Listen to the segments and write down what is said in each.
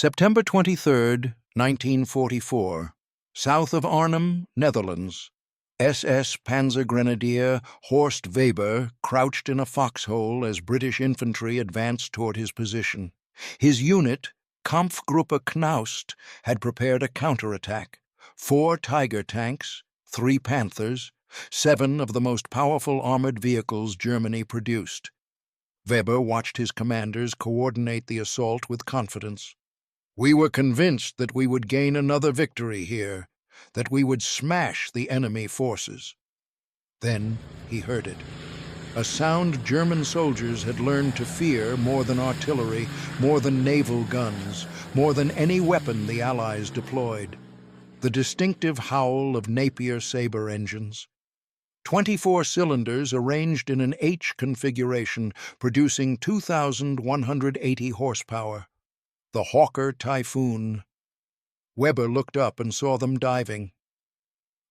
September 23, 1944, south of Arnhem, Netherlands. SS-Panzergrenadier Horst Weber crouched in a foxhole as British infantry advanced toward his position. His unit, Kampfgruppe Knaust, had prepared a counterattack. 4 Tiger tanks, 3 Panthers, 7 of the most powerful armored vehicles Germany produced. Weber watched his commanders coordinate the assault with confidence. "We were convinced that we would gain another victory here, that we would smash the enemy forces." Then he heard it. A sound German soldiers had learned to fear more than artillery, more than naval guns, more than any weapon the Allies deployed. The distinctive howl of Napier Sabre engines. 24 cylinders arranged in an H configuration, producing 2,180 horsepower. The Hawker Typhoon. Weber looked up and saw them diving.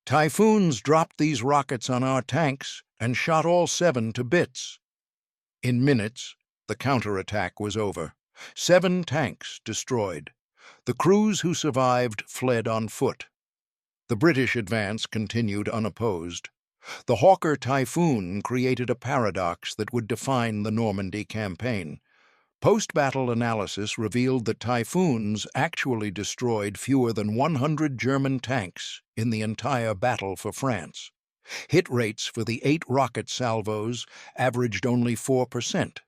"Typhoons dropped these rockets on our tanks and shot all 7 to bits." In minutes, the counterattack was over. 7 tanks destroyed. The crews who survived fled on foot. The British advance continued unopposed. The Hawker Typhoon created a paradox that would define the Normandy campaign. Post-battle analysis revealed that Typhoons actually destroyed fewer than 100 German tanks in the entire battle for France. Hit rates for the 8 rocket salvos averaged only 4%.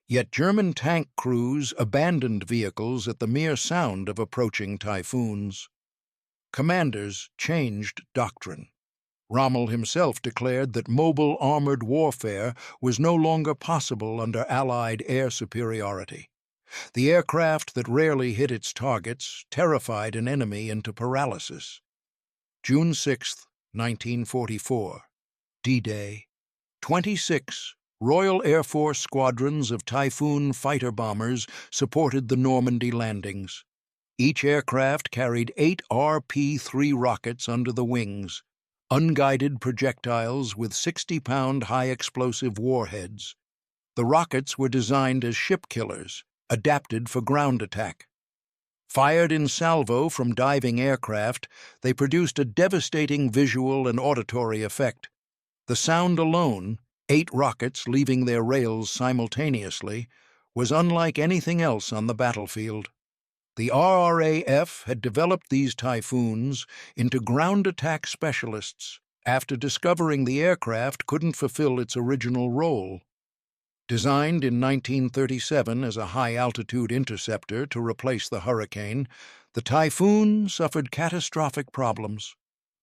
Yet German tank crews abandoned vehicles at the mere sound of approaching Typhoons. Commanders changed doctrine. Rommel himself declared that mobile armored warfare was no longer possible under Allied air superiority. The aircraft that rarely hit its targets terrified an enemy into paralysis. June 6, 1944, D-Day. 26 Royal Air Force squadrons of Typhoon fighter bombers supported the Normandy landings. Each aircraft carried 8 RP-3 rockets under the wings, unguided projectiles with 60-pound high-explosive warheads. The rockets were designed as ship killers, adapted for ground attack. Fired in salvo from diving aircraft, they produced a devastating visual and auditory effect. The sound alone, 8 rockets leaving their rails simultaneously, was unlike anything else on the battlefield. The RRAF had developed these Typhoons into ground attack specialists after discovering the aircraft couldn't fulfill its original role. Designed in 1937 as a high-altitude interceptor to replace the Hurricane, the Typhoon suffered catastrophic problems.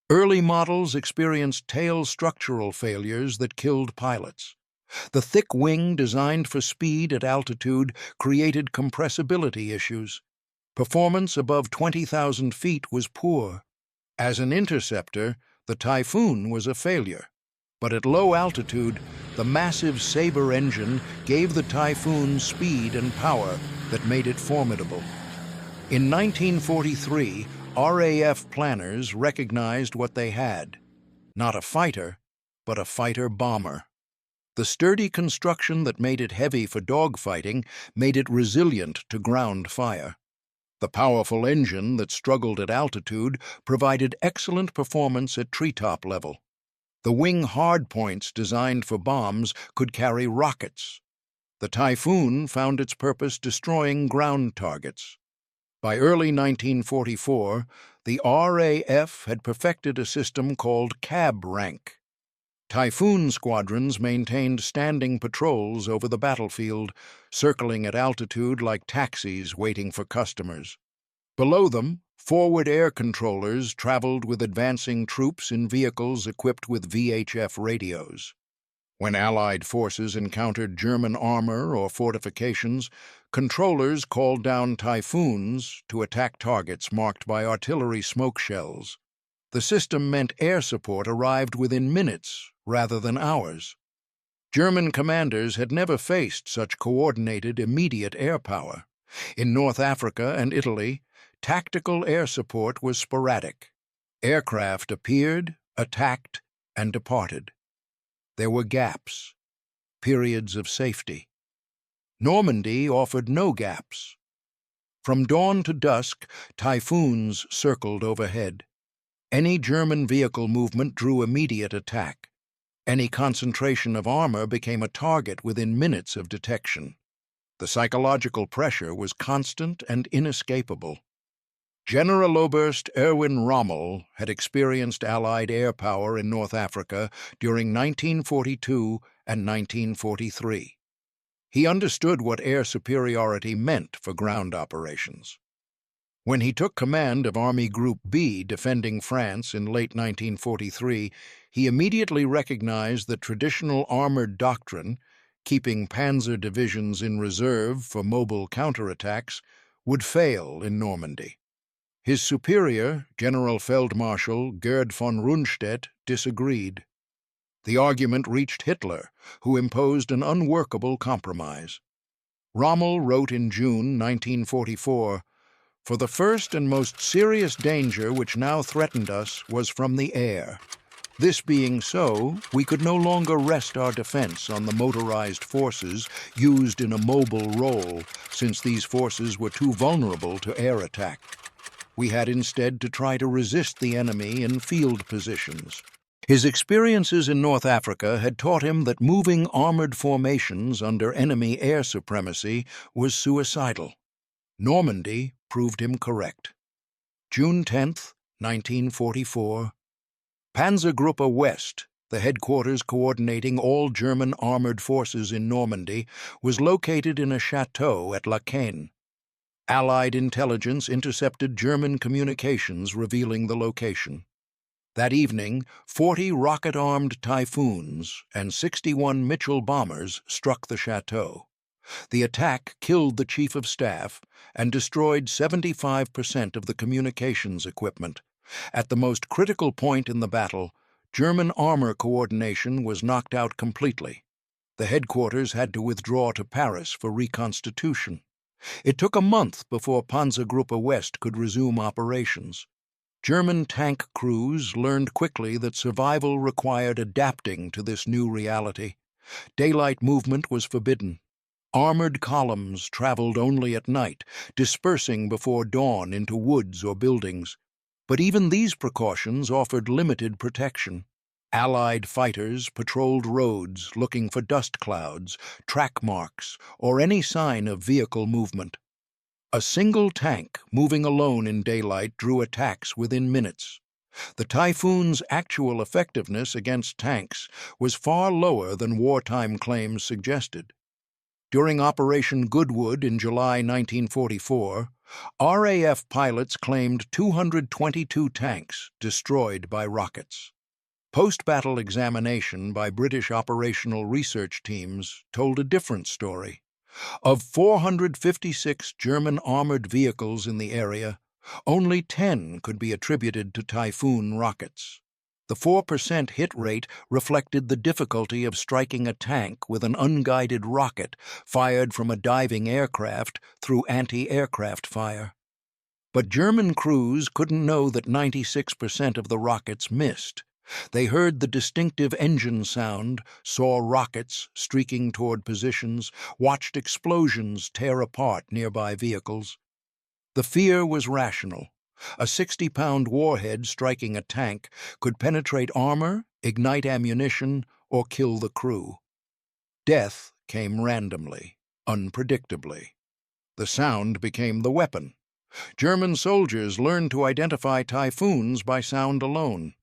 Early models experienced tail structural failures that killed pilots. The thick wing designed for speed at altitude created compressibility issues. Performance above 20,000 feet was poor. As an interceptor, the Typhoon was a failure. But at low altitude, the massive Sabre engine gave the Typhoon speed and power that made it formidable. In 1943, RAF planners recognized what they had. Not a fighter, but a fighter-bomber. The sturdy construction that made it heavy for dogfighting made it resilient to ground fire. The powerful engine that struggled at altitude provided excellent performance at treetop level. The wing hardpoints designed for bombs could carry rockets. The Typhoon found its purpose destroying ground targets. By early 1944, the RAF had perfected a system called cab rank. Typhoon squadrons maintained standing patrols over the battlefield, circling at altitude like taxis waiting for customers. Below them, forward air controllers traveled with advancing troops in vehicles equipped with VHF radios. When Allied forces encountered German armor or fortifications, controllers called down Typhoons to attack targets marked by artillery smoke shells. The system meant air support arrived within minutes rather than hours. German commanders had never faced such coordinated, immediate air power. In North Africa and Italy, tactical air support was sporadic. Aircraft appeared, attacked, and departed. There were gaps, periods of safety. Normandy offered no gaps. From dawn to dusk, Typhoons circled overhead. Any German vehicle movement drew immediate attack. Any concentration of armor became a target within minutes of detection. The psychological pressure was constant and inescapable. Generaloberst Erwin Rommel had experienced Allied air power in North Africa during 1942 and 1943. He understood what air superiority meant for ground operations. When he took command of Army Group B defending France in late 1943, he immediately recognized that traditional armored doctrine, keeping panzer divisions in reserve for mobile counterattacks, would fail in Normandy. His superior, General Feldmarschall Gerd von Rundstedt, disagreed. The argument reached Hitler, who imposed an unworkable compromise. Rommel wrote in June 1944, "For the first and most serious danger which now threatened us was from the air. This being so, we could no longer rest our defense on the motorized forces used in a mobile role, since these forces were too vulnerable to air attack. We had instead to try to resist the enemy in field positions." His experiences in North Africa had taught him that moving armored formations under enemy air supremacy was suicidal. Normandy proved him correct. June 10, 1944. Panzergruppe West, the headquarters coordinating all German armored forces in Normandy, was located in a chateau at Laeken. Allied intelligence intercepted German communications revealing the location. That evening, 40 rocket-armed Typhoons and 61 Mitchell bombers struck the chateau. The attack killed the chief of staff and destroyed 75% of the communications equipment. At the most critical point in the battle, German armor coordination was knocked out completely. The headquarters had to withdraw to Paris for reconstitution. It took a month before Panzergruppe West could resume operations. German tank crews learned quickly that survival required adapting to this new reality. Daylight movement was forbidden. Armored columns traveled only at night, dispersing before dawn into woods or buildings. But even these precautions offered limited protection. Allied fighters patrolled roads looking for dust clouds, track marks, or any sign of vehicle movement. A single tank moving alone in daylight drew attacks within minutes. The Typhoon's actual effectiveness against tanks was far lower than wartime claims suggested. During Operation Goodwood in July 1944, RAF pilots claimed 222 tanks destroyed by rockets. Post-battle examination by British operational research teams told a different story. Of 456 German armored vehicles in the area, only 10 could be attributed to Typhoon rockets. The 4% hit rate reflected the difficulty of striking a tank with an unguided rocket fired from a diving aircraft through anti-aircraft fire. But German crews couldn't know that 96% of the rockets missed. They heard the distinctive engine sound, saw rockets streaking toward positions, watched explosions tear apart nearby vehicles. The fear was rational. A 60-pound warhead striking a tank could penetrate armor, ignite ammunition, or kill the crew. Death came randomly, unpredictably. The sound became the weapon. German soldiers learned to identify Typhoons by sound alone.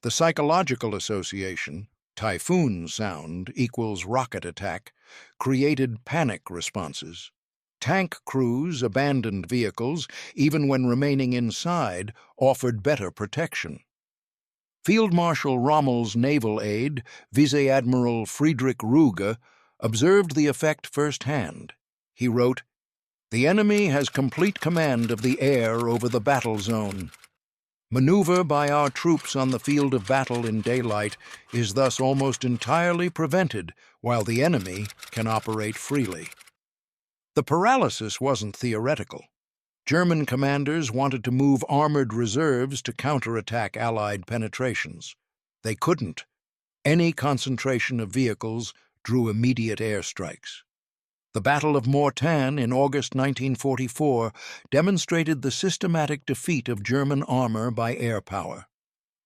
The psychological association, Typhoon sound equals rocket attack, created panic responses. Tank crews abandoned vehicles, even when remaining inside, offered better protection. Field Marshal Rommel's naval aide, Vice-Admiral Friedrich Ruge, observed the effect firsthand. He wrote, "The enemy has complete command of the air over the battle zone. Maneuver by our troops on the field of battle in daylight is thus almost entirely prevented, while the enemy can operate freely." The paralysis wasn't theoretical. German commanders wanted to move armored reserves to counterattack Allied penetrations. They couldn't. Any concentration of vehicles drew immediate airstrikes. The Battle of Mortain in August 1944 demonstrated the systematic defeat of German armor by air power.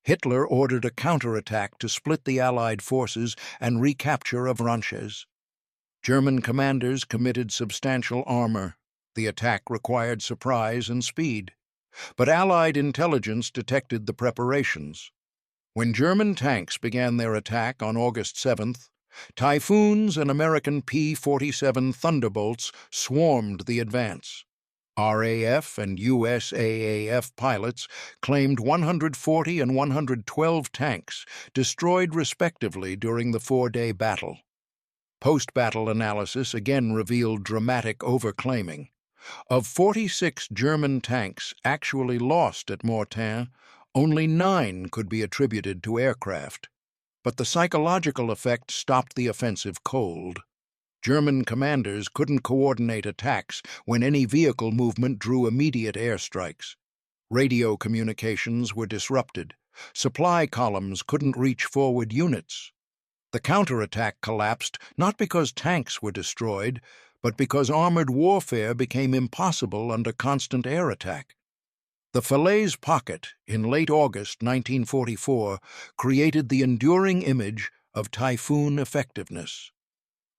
Hitler ordered a counterattack to split the Allied forces and recapture Avranches. German commanders committed substantial armor. The attack required surprise and speed. But Allied intelligence detected the preparations. When German tanks began their attack on August 7th, Typhoons and American P-47 Thunderbolts swarmed the advance. RAF and USAAF pilots claimed 140 and 112 tanks, destroyed respectively during the four-day battle. Post-battle analysis again revealed dramatic overclaiming. Of 46 German tanks actually lost at Mortain, only 9 could be attributed to aircraft. But the psychological effect stopped the offensive cold. German commanders couldn't coordinate attacks when any vehicle movement drew immediate airstrikes. Radio communications were disrupted. Supply columns couldn't reach forward units. The counterattack collapsed not because tanks were destroyed, but because armored warfare became impossible under constant air attack. The Falaise Pocket in late August 1944 created the enduring image of Typhoon effectiveness.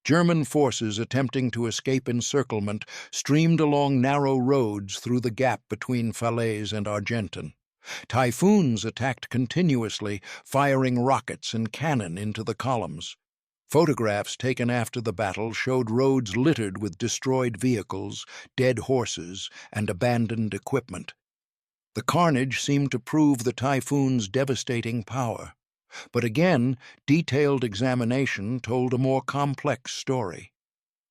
German forces attempting to escape encirclement streamed along narrow roads through the gap between Falaise and Argentan. Typhoons attacked continuously, firing rockets and cannon into the columns. Photographs taken after the battle showed roads littered with destroyed vehicles, dead horses, and abandoned equipment. The carnage seemed to prove the Typhoon's devastating power. But again, detailed examination told a more complex story.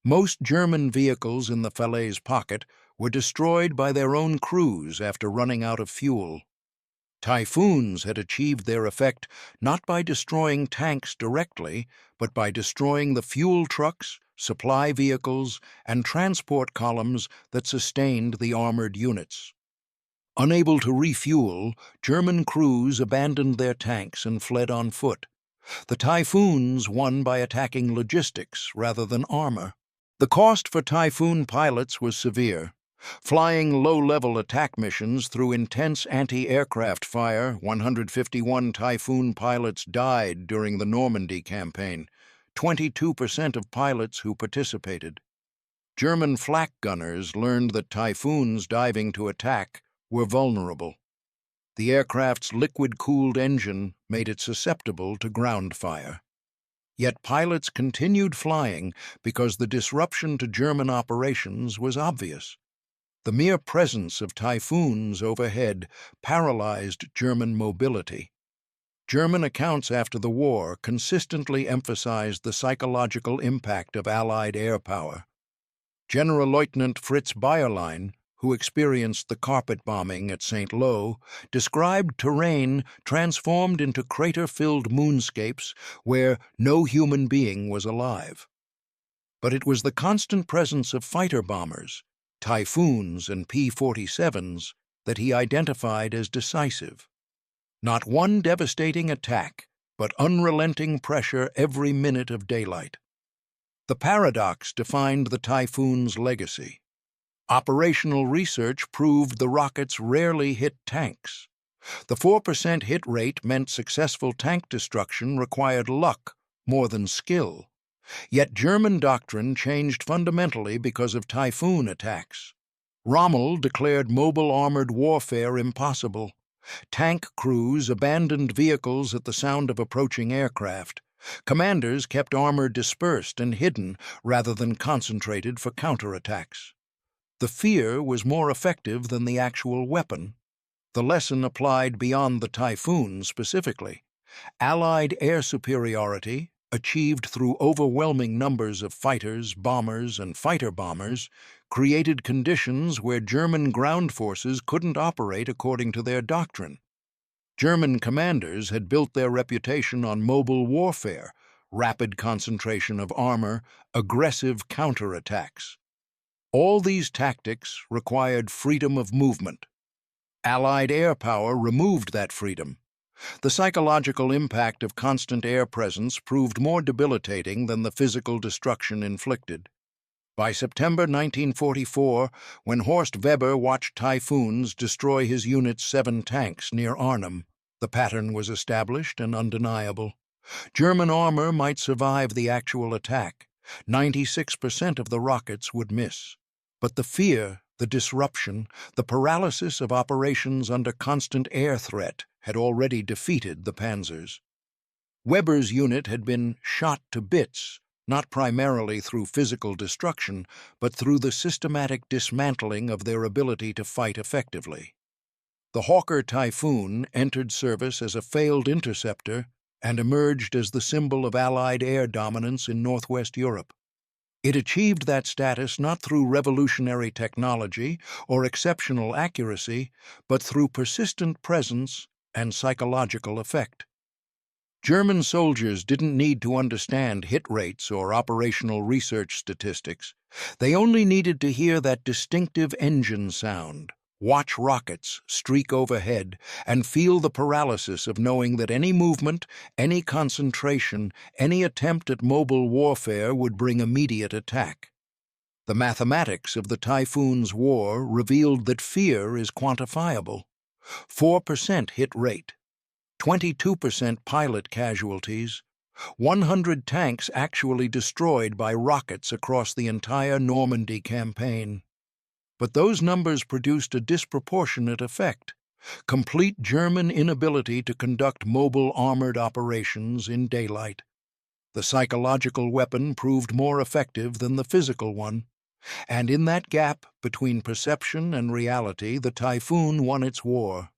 Most German vehicles in the Falaise Pocket were destroyed by their own crews after running out of fuel. Typhoons had achieved their effect not by destroying tanks directly, but by destroying the fuel trucks, supply vehicles, and transport columns that sustained the armored units. Unable to refuel, German crews abandoned their tanks and fled on foot. The Typhoons won by attacking logistics rather than armor. The cost for Typhoon pilots was severe. Flying low-level attack missions through intense anti-aircraft fire, 151 Typhoon pilots died during the Normandy campaign, 22% of pilots who participated. German flak gunners learned that Typhoons diving to attack were vulnerable. The aircraft's liquid-cooled engine made it susceptible to ground fire. Yet pilots continued flying because the disruption to German operations was obvious. The mere presence of Typhoons overhead paralyzed German mobility. German accounts after the war consistently emphasized the psychological impact of Allied air power. General-Lieutenant Fritz Bayerlein, who experienced the carpet bombing at St. Lo, described terrain transformed into crater-filled moonscapes where no human being was alive. But it was the constant presence of fighter bombers, Typhoons and P-47s, that he identified as decisive. Not one devastating attack, but unrelenting pressure every minute of daylight. The paradox defined the Typhoon's legacy. Operational research proved the rockets rarely hit tanks. The 4% hit rate meant successful tank destruction required luck more than skill. Yet German doctrine changed fundamentally because of Typhoon attacks. Rommel declared mobile armored warfare impossible. Tank crews abandoned vehicles at the sound of approaching aircraft. Commanders kept armor dispersed and hidden rather than concentrated for counterattacks. The fear was more effective than the actual weapon. The lesson applied beyond the Typhoon specifically. Allied air superiority, achieved through overwhelming numbers of fighters, bombers, and fighter bombers, created conditions where German ground forces couldn't operate according to their doctrine. German commanders had built their reputation on mobile warfare, rapid concentration of armor, aggressive counterattacks. All these tactics required freedom of movement. Allied air power removed that freedom. The psychological impact of constant air presence proved more debilitating than the physical destruction inflicted. By September 1944, when Horst Weber watched Typhoons destroy his unit's 7 tanks near Arnhem, the pattern was established and undeniable. German armor might survive the actual attack. 96% of the rockets would miss. But the fear, the disruption, the paralysis of operations under constant air threat had already defeated the Panthers. Weber's unit had been shot to bits, not primarily through physical destruction, but through the systematic dismantling of their ability to fight effectively. The Hawker Typhoon entered service as a failed interceptor and emerged as the symbol of Allied air dominance in northwest Europe. It achieved that status not through revolutionary technology or exceptional accuracy, but through persistent presence and psychological effect. German soldiers didn't need to understand hit rates or operational research statistics. They only needed to hear that distinctive engine sound, watch rockets streak overhead, and feel the paralysis of knowing that any movement, any concentration, any attempt at mobile warfare would bring immediate attack. The mathematics of the Typhoons' war revealed that fear is quantifiable. 4% hit rate, 22% pilot casualties, 100 tanks actually destroyed by rockets across the entire Normandy campaign. But those numbers produced a disproportionate effect: complete German inability to conduct mobile armored operations in daylight. The psychological weapon proved more effective than the physical one, and in that gap between perception and reality, the Typhoon won its war.